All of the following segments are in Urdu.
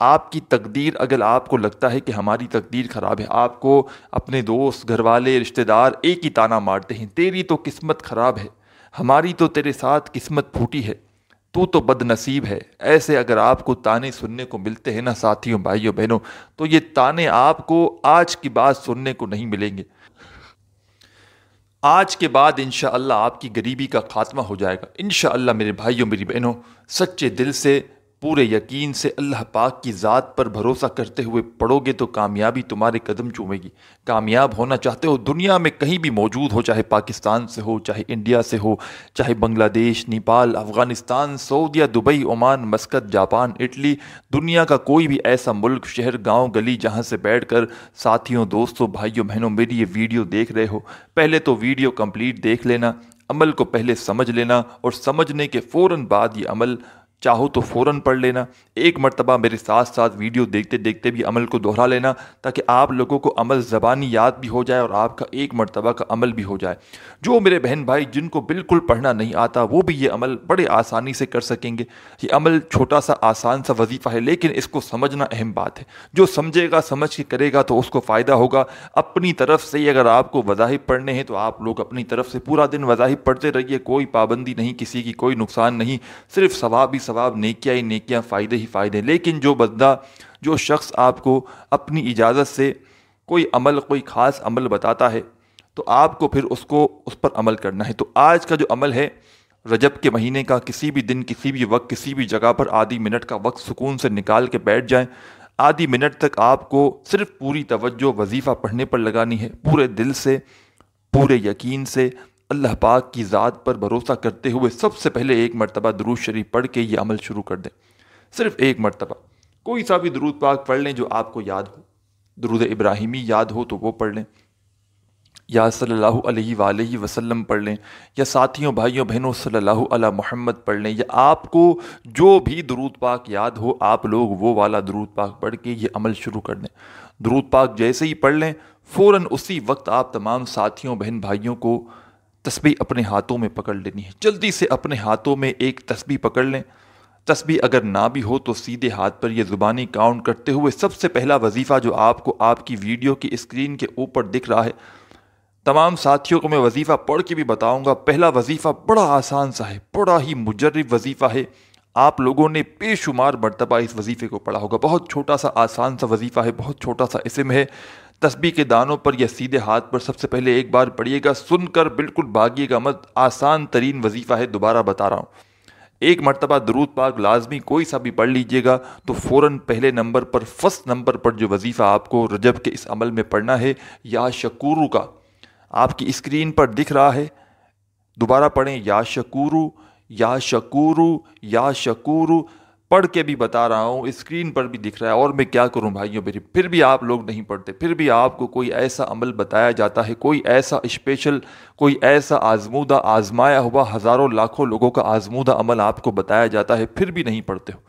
آپ کی تقدیر، اگر آپ کو لگتا ہے کہ ہماری تقدیر خراب ہے، آپ کو اپنے دوست، گھر والے، رشتہ دار ایک ہی تانا مارتے ہیں، تیری تو قسمت خراب ہے، ہماری تو تیرے ساتھ قسمت پھوٹی ہے، تو بد نصیب ہے، ایسے اگر آپ کو تانے سننے کو ملتے ہیں نا ساتھیوں، بھائیوں، بہنوں، تو یہ تانے آپ کو آج کی بات سننے کو نہیں ملیں گے۔ آج کے بعد انشاءاللہ آپ کی غریبی کا خاتمہ ہو جائے گا انشاءاللہ میرے بھائیوں، میری بہنوں، سچے دل سے، پورے یقین سے، اللہ پاک کی ذات پر بھروسہ کرتے ہوئے پڑھو گے تو کامیابی تمہارے قدم چومے گی۔ کامیاب ہونا چاہتے ہو، دنیا میں کہیں بھی موجود ہو، چاہے پاکستان سے ہو، چاہے انڈیا سے ہو، چاہے بنگلہ دیش، نیپال، افغانستان، سعودیہ، Dubai, Oman, Muscat, Japan, Italy, دنیا کا کوئی بھی ایسا ملک، شہر، گاؤں، گلی جہاں سے بیٹھ کر ساتھیوں، دوستوں، بھائیوں، بہنوں میری یہ ویڈیو دیکھ رہے ہو، پہلے تو ویڈیو کمپلیٹ دیکھ لینا، عمل کو پہلے سمجھ لینا، اور سمجھنے کے فوراً بعد یہ عمل چاہو تو فوراً پڑھ لینا۔ ایک مرتبہ میرے ساتھ ساتھ ویڈیو دیکھتے دیکھتے بھی عمل کو دہرا لینا، تاکہ آپ لوگوں کو عمل زبانی یاد بھی ہو جائے اور آپ کا ایک مرتبہ کا عمل بھی ہو جائے۔ جو میرے بہن بھائی جن کو بالکل پڑھنا نہیں آتا وہ بھی یہ عمل بڑے آسانی سے کر سکیں گے۔ یہ عمل چھوٹا سا آسان سا وظیفہ ہے، لیکن اس کو سمجھنا اہم بات ہے۔ جو سمجھے گا، سمجھ کے کرے گا تو اس کو فائدہ ہوگا۔ اپنی طرف سے اگر آپ کو وظائف پڑھنے ہیں تو آپ لوگ اپنی طرف سے پورا دن وظائف پڑھتے رہیے، کوئی پابندی نہیں، کسی کی کوئی نقصان نہیں، صرف ثواب ہی ثواب، نیکیاں ہی نیکیاں، فائدے ہی فائدے۔ لیکن جو بندہ، جو شخص آپ کو اپنی اجازت سے کوئی عمل، کوئی خاص عمل بتاتا ہے تو آپ کو پھر اس پر عمل کرنا ہے۔ تو آج کا جو عمل ہے، رجب کے مہینے کا، کسی بھی دن، کسی بھی وقت، کسی بھی جگہ پر آدھی منٹ کا وقت سکون سے نکال کے بیٹھ جائیں۔ آدھی منٹ تک آپ کو صرف پوری توجہ وظیفہ پڑھنے پر لگانی ہے، پورے دل سے، پورے یقین سے، اللہ پاک کی ذات پر بھروسہ کرتے ہوئے سب سے پہلے ایک مرتبہ درود شریف پڑھ کے یہ عمل شروع کر دیں۔ صرف ایک مرتبہ کوئی سا بھی درود پاک پڑھ لیں جو آپ کو یاد ہو۔ درود ابراہیمی یاد ہو تو وہ پڑھ لیں، یا صلی اللہ علیہ وآلہ وسلم پڑھ لیں، یا ساتھیوں، بھائیوں، بہنوں صلی اللہ علی محمد پڑھ لیں، یا آپ کو جو بھی درود پاک یاد ہو آپ لوگ وہ والا درود پاک پڑھ کے یہ عمل شروع کر دیں۔ درود پاک جیسے ہی پڑھ لیں فوراً اسی وقت آپ تمام ساتھیوں، بہن بھائیوں کو تسبیح اپنے ہاتھوں میں پکڑ لینی ہے۔ جلدی سے اپنے ہاتھوں میں ایک تسبیح پکڑ لیں۔ تسبیح اگر نہ بھی ہو تو سیدھے ہاتھ پر یہ زبانی کاؤنٹ کرتے ہوئے سب سے پہلا وظیفہ جو آپ کو آپ کی ویڈیو کی اسکرین کے اوپر دکھ رہا ہے، تمام ساتھیوں کو میں وظیفہ پڑھ کے بھی بتاؤں گا۔ پہلا وظیفہ بڑا آسان سا ہے، بڑا ہی مجرب وظیفہ ہے، آپ لوگوں نے بے شمار مرتبہ اس وظیفے کو پڑھا ہوگا۔ بہت چھوٹا سا آسان سا وظیفہ ہے، بہت چھوٹا سا اسم ہے۔ تسبیح کے دانوں پر یا سیدھے ہاتھ پر سب سے پہلے ایک بار پڑھیے گا، سن کر بالکل بھاگیے گا مت، آسان ترین وظیفہ ہے، دوبارہ بتا رہا ہوں۔ ایک مرتبہ درود پاک لازمی کوئی سا بھی پڑھ لیجئے گا تو فوراً پہلے نمبر پر، فرسٹ نمبر پر جو وظیفہ آپ کو رجب کے اس عمل میں پڑھنا ہے، یا شکورو کا، آپ کی اسکرین پر دکھ رہا ہے، دوبارہ پڑھیں، یا شکورو، یا شکورو، یا شکورو، پڑھ کے بھی بتا رہا ہوں، اسکرین پر بھی دکھ رہا ہے، اور میں کیا کروں بھائیوں میری، پھر بھی آپ لوگ نہیں پڑھتے، پھر بھی آپ کو کوئی ایسا عمل بتایا جاتا ہے، کوئی ایسا اسپیشل، کوئی ایسا آزمودہ، آزمایا ہوا، ہزاروں لاکھوں لوگوں کا آزمودہ عمل آپ کو بتایا جاتا ہے، پھر بھی نہیں پڑھتے ہو۔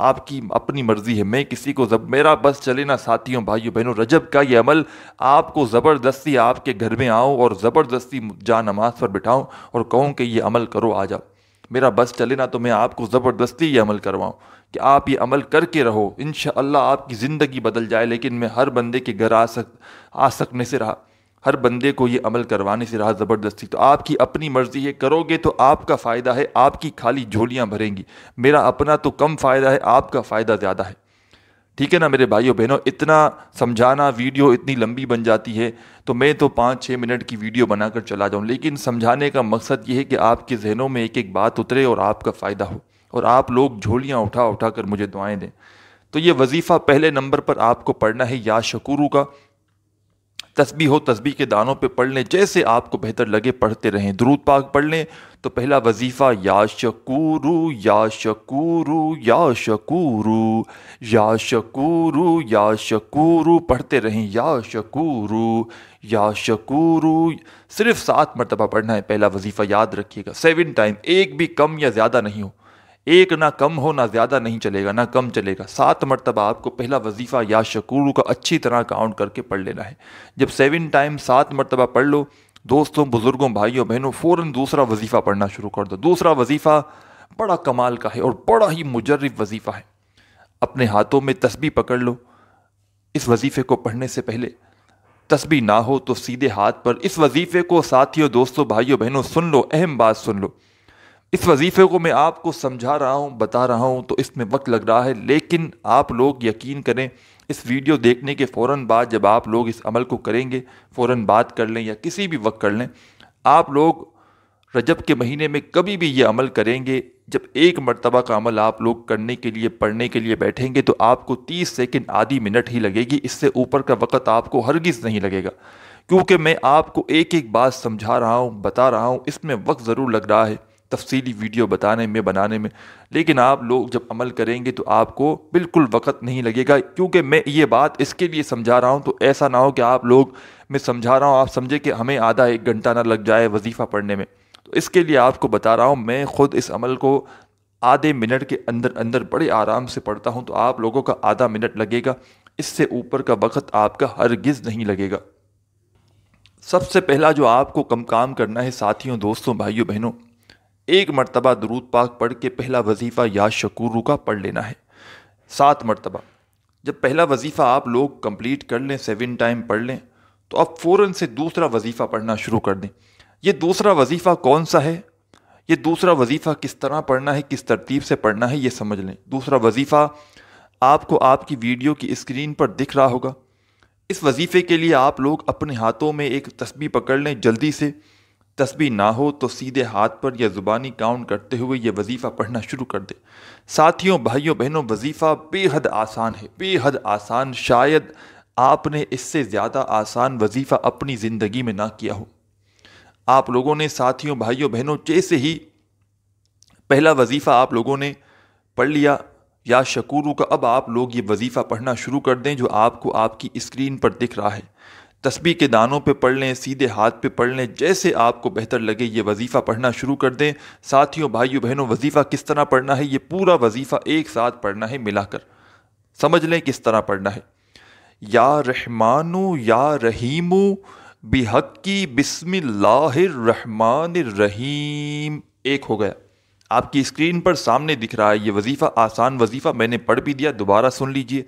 آپ کی اپنی مرضی ہے، میں کسی کو میرا بس چلے نا ساتھیوں، بھائیوں، بہنوں، رجب کا یہ عمل آپ کو زبردستی آپ کے گھر میں آؤں اور زبردستی جا نماز پر بٹھاؤں اور کہوں کہ یہ عمل کرو، آ جاؤ، میرا بس چلے نا تو میں آپ کو زبردستی یہ عمل کرواؤں کہ آپ یہ عمل کر کے رہو، انشاءاللہ آپ کی زندگی بدل جائے۔ لیکن میں ہر بندے کے گھر آ سکنے سے رہا، ہر بندے کو یہ عمل کروانے سے رہا زبردستی، تو آپ کی اپنی مرضی ہے، کرو گے تو آپ کا فائدہ ہے، آپ کی خالی جھولیاں بھریں گی، میرا اپنا تو کم فائدہ ہے، آپ کا فائدہ زیادہ ہے۔ ٹھیک ہے نا میرے بھائیوں بہنوں، اتنا سمجھانا، ویڈیو اتنی لمبی بن جاتی ہے تو میں تو 5-6 منٹ کی ویڈیو بنا کر چلا جاؤں، لیکن سمجھانے کا مقصد یہ ہے کہ آپ کے ذہنوں میں ایک ایک بات اترے اور آپ کا فائدہ ہو، اور آپ لوگ جھولیاں اٹھا اٹھا کر مجھے دعائیں دیں۔ تو یہ وظیفہ پہلے نمبر پر آپ کو پڑھنا ہے، یا شکورو کا۔ تسبیح ہو تسبیح کے دانوں پہ پڑھ لیں، جیسے آپ کو بہتر لگے پڑھتے رہیں۔ درود پاک پڑھ لیں تو پہلا وظیفہ یا شکورو، یا شکورو، یا شکورو، یا شکورو، یا شکورو، پڑھتے رہیں، یا شکورو، یا شکورو، صرف 7 مرتبہ پڑھنا ہے پہلا وظیفہ، یاد رکھیے گا، 7 ٹائم، ایک بھی کم یا زیادہ نہیں ہو، ایک نہ کم ہو نہ زیادہ نہیں چلے گا، نہ کم چلے گا، 7 مرتبہ آپ کو پہلا وظیفہ یا شکورو کا اچھی طرح کاؤنٹ کر کے پڑھ لینا ہے۔ جب 7 ٹائم 7 مرتبہ پڑھ لو، دوستوں، بزرگوں، بھائیوں، بہنوں، فوراً دوسرا وظیفہ پڑھنا شروع کر دو۔ دوسرا وظیفہ بڑا کمال کا ہے اور بڑا ہی مجرب وظیفہ ہے۔ اپنے ہاتھوں میں تسبیح پکڑ لو اس وظیفے کو پڑھنے سے پہلے، تسبیح نہ ہو تو سیدھے ہاتھ پر اس وظیفے کو ساتھیوں، دوستوں، بھائیوں، بہنوں سن لو، اہم بات سن لو۔ اس وظیفے کو میں آپ کو سمجھا رہا ہوں، بتا رہا ہوں تو اس میں وقت لگ رہا ہے، لیکن آپ لوگ یقین کریں اس ویڈیو دیکھنے کے فوراً بعد جب آپ لوگ اس عمل کو کریں گے، فوراً بات کر لیں یا کسی بھی وقت کر لیں، آپ لوگ رجب کے مہینے میں کبھی بھی یہ عمل کریں گے، جب ایک مرتبہ کا عمل آپ لوگ کرنے کے لیے، پڑھنے کے لیے بیٹھیں گے تو آپ کو 30 سیکنڈ آدھی منٹ ہی لگے گی، اس سے اوپر کا وقت آپ کو ہرگز نہیں لگے گا، کیونکہ میں آپ کو ایک ایک بات سمجھا رہا ہوں، بتا رہا ہوں، اس میں وقت ضرور لگ رہا ہے تفصیلی ویڈیو بنانے میں، لیکن آپ لوگ جب عمل کریں گے تو آپ کو بالکل وقت نہیں لگے گا، کیونکہ میں یہ بات اس کے لیے سمجھا رہا ہوں تو ایسا نہ ہو کہ آپ لوگ، میں سمجھا رہا ہوں آپ سمجھے کہ ہمیں آدھا ایک گھنٹہ نہ لگ جائے وظیفہ پڑھنے میں، تو اس کے لیے آپ کو بتا رہا ہوں میں خود اس عمل کو آدھے منٹ کے اندر اندر بڑے آرام سے پڑھتا ہوں، تو آپ لوگوں کا آدھا منٹ لگے گا، اس سے اوپر کا وقت آپ کا ہرگز نہیں لگے گا۔ سب سے پہلا جو آپ کو کام کرنا ہے ساتھیوں، دوستوں، بھائیوں، بہنوں، ایک مرتبہ درود پاک پڑھ کے پہلا وظیفہ یا شکورو کا پڑھ لینا ہے 7 مرتبہ۔ جب پہلا وظیفہ آپ لوگ کمپلیٹ کر لیں، 7 ٹائم پڑھ لیں، تو اب فوراً سے دوسرا وظیفہ پڑھنا شروع کر دیں۔ یہ دوسرا وظیفہ کون سا ہے، یہ دوسرا وظیفہ کس طرح پڑھنا ہے، کس ترتیب سے پڑھنا ہے، یہ سمجھ لیں۔ دوسرا وظیفہ آپ کو آپ کی ویڈیو کی اسکرین پر دکھ رہا ہوگا۔ اس وظیفے کے لیے آپ لوگ اپنے ہاتھوں میں ایک تسبیح پکڑ لیں، جلدی سے، تسبیح نہ ہو تو سیدھے ہاتھ پر یا زبانی کاؤنٹ کرتے ہوئے یہ وظیفہ پڑھنا شروع کر دیں۔ ساتھیوں، بھائیوں، بہنوں، وظیفہ بے حد آسان ہے، بے حد آسان، شاید آپ نے اس سے زیادہ آسان وظیفہ اپنی زندگی میں نہ کیا ہو۔ آپ لوگوں نے ساتھیوں، بھائیوں، بہنوں، جیسے ہی پہلا وظیفہ آپ لوگوں نے پڑھ لیا یا شکورو کا، اب آپ لوگ یہ وظیفہ پڑھنا شروع کر دیں جو آپ کو آپ کی اسکرین پر دکھ رہا ہے۔ تسبیح کے دانوں پہ پڑھ لیں، سیدھے ہاتھ پہ پڑھ لیں، جیسے آپ کو بہتر لگے یہ وظیفہ پڑھنا شروع کر دیں۔ ساتھیوں، بھائیوں، بہنوں، وظیفہ کس طرح پڑھنا ہے، یہ پورا وظیفہ ایک ساتھ پڑھنا ہے ملا کر، سمجھ لیں کس طرح پڑھنا ہے۔ یا رحمانو یا رحیمو بحقی بسم اللہ الرحمن الرحیم، ایک ہو گیا، آپ کی اسکرین پر سامنے دکھ رہا ہے یہ وظیفہ، آسان وظیفہ میں نے پڑھ بھی دیا، دوبارہ سن لیجئے۔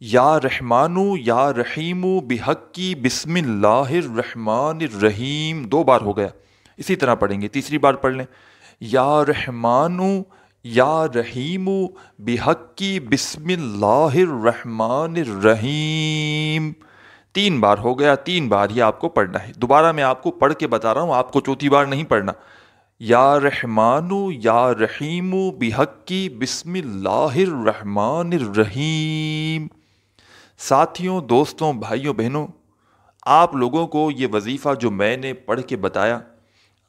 یا رحمانو یا رحیمو بحقی بسم اللہ الرحمن الرحیم، 2 بار ہو گیا، اسی طرح پڑھیں گے، تیسری بار پڑھ لیں۔ یا رحمانو یا رحیمو بحقی بسم اللہ الرحمن الرحیم، 3 بار ہو گیا، 3 بار ہی آپ کو پڑھنا ہے۔ دوبارہ میں آپ کو پڑھ کے بتا رہا ہوں، آپ کو چوتھی بار نہیں پڑھنا۔ یا رحمانو یا رحیمو بحقی بسم اللہ الرحمن الرحیم۔ ساتھیوں، دوستوں، بھائیوں، بہنوں، آپ لوگوں کو یہ وظیفہ جو میں نے پڑھ کے بتایا،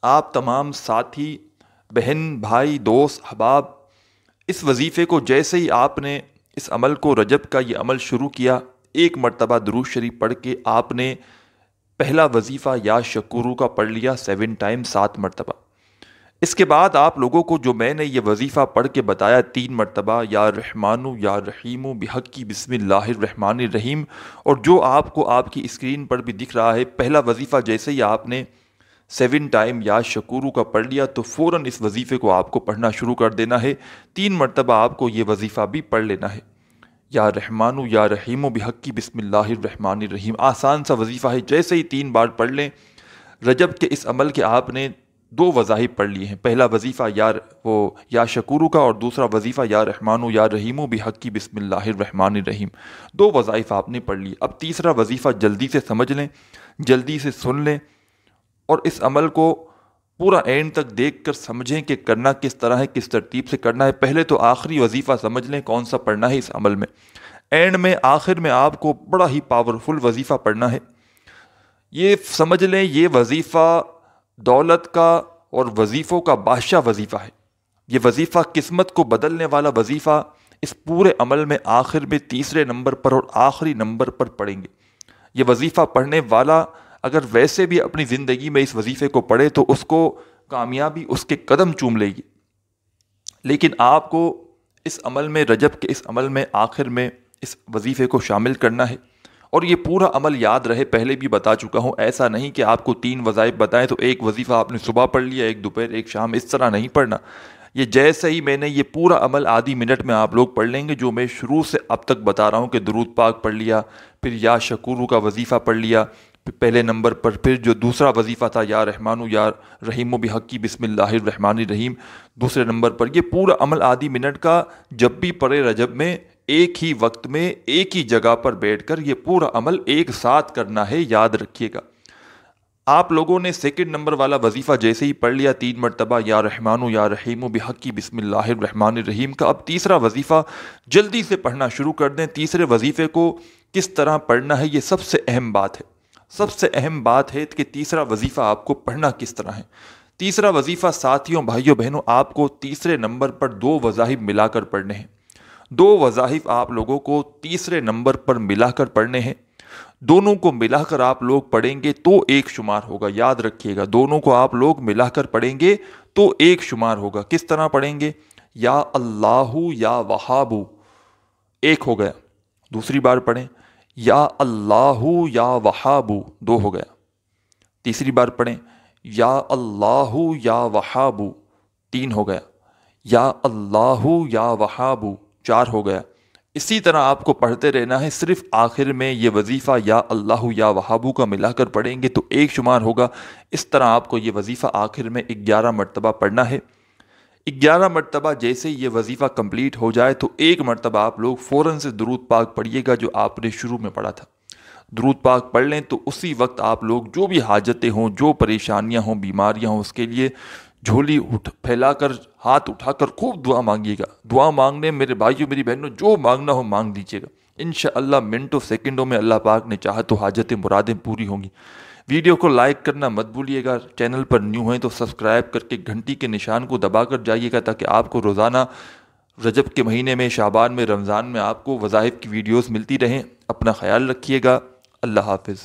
آپ تمام ساتھی، بہن، بھائی، دوست، احباب، اس وظیفے کو جیسے ہی آپ نے اس عمل کو، رجب کا یہ عمل شروع کیا، ایک مرتبہ درود شریف پڑھ کے آپ نے پہلا وظیفہ یا شکورو کا پڑھ لیا 7 ٹائم، 7 مرتبہ۔ اس کے بعد آپ لوگوں کو جو میں نے یہ وظیفہ پڑھ کے بتایا 3 مرتبہ، یا رحمانو یا رحیمو بحقی بسم اللہ الرحمن الرحیم، اور جو آپ کو آپ کی اسکرین پر بھی دکھ رہا ہے، پہلا وظیفہ جیسے ہی آپ نے 7 ٹائم یا شکورو کا پڑھ لیا تو فوراً اس وظیفے کو آپ کو پڑھنا شروع کر دینا ہے، 3 مرتبہ آپ کو یہ وظیفہ بھی پڑھ لینا ہے۔ یا رحمانو یا رحیمو بحقی بسم اللہ الرحمن الرحیم، آسان سا وظیفہ ہے، جیسے ہی 3 بار پڑھ لیں، رجب کے اس عمل کے آپ نے 2 وظائف پڑھ لیے ہیں، پہلا وظیفہ یا شکورو کا، اور دوسرا وظیفہ یا رحمانو یا رحیمو بحقی بسم اللہ الرحمن الرحیم، 2 وظائف آپ نے پڑھ لی۔ اب تیسرا وظیفہ جلدی سے سمجھ لیں، جلدی سے سن لیں، اور اس عمل کو پورا اینڈ تک دیکھ کر سمجھیں کہ کرنا کس طرح ہے، کس ترتیب سے کرنا ہے۔ پہلے تو آخری وظیفہ سمجھ لیں کون سا پڑھنا ہے اس عمل میں، اینڈ میں، آخر میں آپ کو بڑا ہی پاورفل وظیفہ پڑھنا ہے۔ یہ سمجھ لیں یہ وظیفہ دولت کا اور وظیفوں کا بادشاہ وظیفہ ہے، یہ وظیفہ قسمت کو بدلنے والا وظیفہ، اس پورے عمل میں آخر میں تیسرے نمبر پر اور آخری نمبر پر پڑھیں گے۔ یہ وظیفہ پڑھنے والا اگر ویسے بھی اپنی زندگی میں اس وظیفے کو پڑھے تو اس کو کامیابی اس کے قدم چوم لے گی، لیکن آپ کو اس عمل میں، رجب کے اس عمل میں آخر میں اس وظیفے کو شامل کرنا ہے۔ اور یہ پورا عمل یاد رہے، پہلے بھی بتا چکا ہوں، ایسا نہیں کہ آپ کو 3 وظائف بتائیں تو ایک وظیفہ آپ نے صبح پڑھ لیا، ایک دوپہر، ایک شام، اس طرح نہیں پڑھنا۔ یہ جیسے ہی میں نے یہ پورا عمل آدھی منٹ میں آپ لوگ پڑھ لیں گے جو میں شروع سے اب تک بتا رہا ہوں کہ درود پاک پڑھ لیا، پھر یا شکورو کا وظیفہ پڑھ لیا پہلے نمبر پر، پھر جو دوسرا وظیفہ تھا یا رحمانو یا رحیم و بحقی بسم اللہ الرحمن الرحیم دوسرے نمبر پر، یہ پورا عمل آدھی منٹ کا جب بھی پڑھے رجب میں ایک ہی وقت میں ایک ہی جگہ پر بیٹھ کر یہ پورا عمل ایک ساتھ کرنا ہے، یاد رکھیے گا۔ آپ لوگوں نے سیکنڈ نمبر والا وظیفہ جیسے ہی پڑھ لیا 3 مرتبہ یا رحمانو یا رحیم و بحقی بسم اللہ الرحمن الرحیم کا، اب تیسرا وظیفہ جلدی سے پڑھنا شروع کر دیں۔ تیسرے وظیفے کو کس طرح پڑھنا ہے یہ سب سے اہم بات ہے، سب سے اہم بات ہے کہ تیسرا وظیفہ آپ کو پڑھنا کس طرح ہے۔ تیسرا وظیفہ ساتھیوں بھائیوں بہنوں آپ کو تیسرے نمبر پر 2 وظائف ملا کر پڑھنے ہیں، 2 وظائف آپ لوگوں کو تیسرے نمبر پر ملا کر پڑھنے ہیں۔ دونوں کو ملا کر آپ لوگ پڑھیں گے تو ایک شمار ہوگا، یاد رکھیے گا، دونوں کو آپ لوگ ملا کر پڑھیں گے تو ایک شمار ہوگا۔ کس طرح پڑھیں گے؟ یا اللہ یا وہاب، ایک ہو گیا۔ دوسری بار پڑھیں یا اللہ یا وہاب، 2 ہو گیا۔ تیسری بار پڑھیں یا اللہ یا وہاب، 3 ہو گیا۔ یا اللہ یا وہاب، 4 ہو گیا۔ اسی طرح آپ کو پڑھتے رہنا ہے، صرف آخر میں یہ وظیفہ یا اللہ یا وہابو کا ملا کر پڑھیں گے تو ایک شمار ہوگا۔ اس طرح آپ کو یہ وظیفہ آخر میں 11 مرتبہ پڑھنا ہے۔ 11 مرتبہ جیسے یہ وظیفہ کمپلیٹ ہو جائے تو ایک مرتبہ آپ لوگ فوراً سے درود پاک پڑھیے گا جو آپ نے شروع میں پڑھا تھا۔ درود پاک پڑھ لیں تو اسی وقت آپ لوگ جو بھی حاجتیں ہوں، جو پریشانیاں ہوں، بیماریاں ہوں، اس کے لیے جھولی پھیلا کر ہاتھ اٹھا کر خوب دعا مانگیے گا۔ دعا مانگنے میرے بھائیوں میری بہنوں جو مانگنا ہو مانگ لیجیے گا، انشاءاللہ منٹوں سیکنڈوں میں اللہ پاک نے چاہا تو حاجتیں مرادیں پوری ہوں گی۔ ویڈیو کو لائک کرنا مت بھولیے گا، چینل پر نیو ہیں تو سبسکرائب کر کے گھنٹی کے نشان کو دبا کر جائیے گا تاکہ آپ کو روزانہ رجب کے مہینے میں، شعبان میں، رمضان میں آپ کو وظائف کی ویڈیوز ملتی رہیں۔ اپنا خیال رکھیے گا، اللہ حافظ۔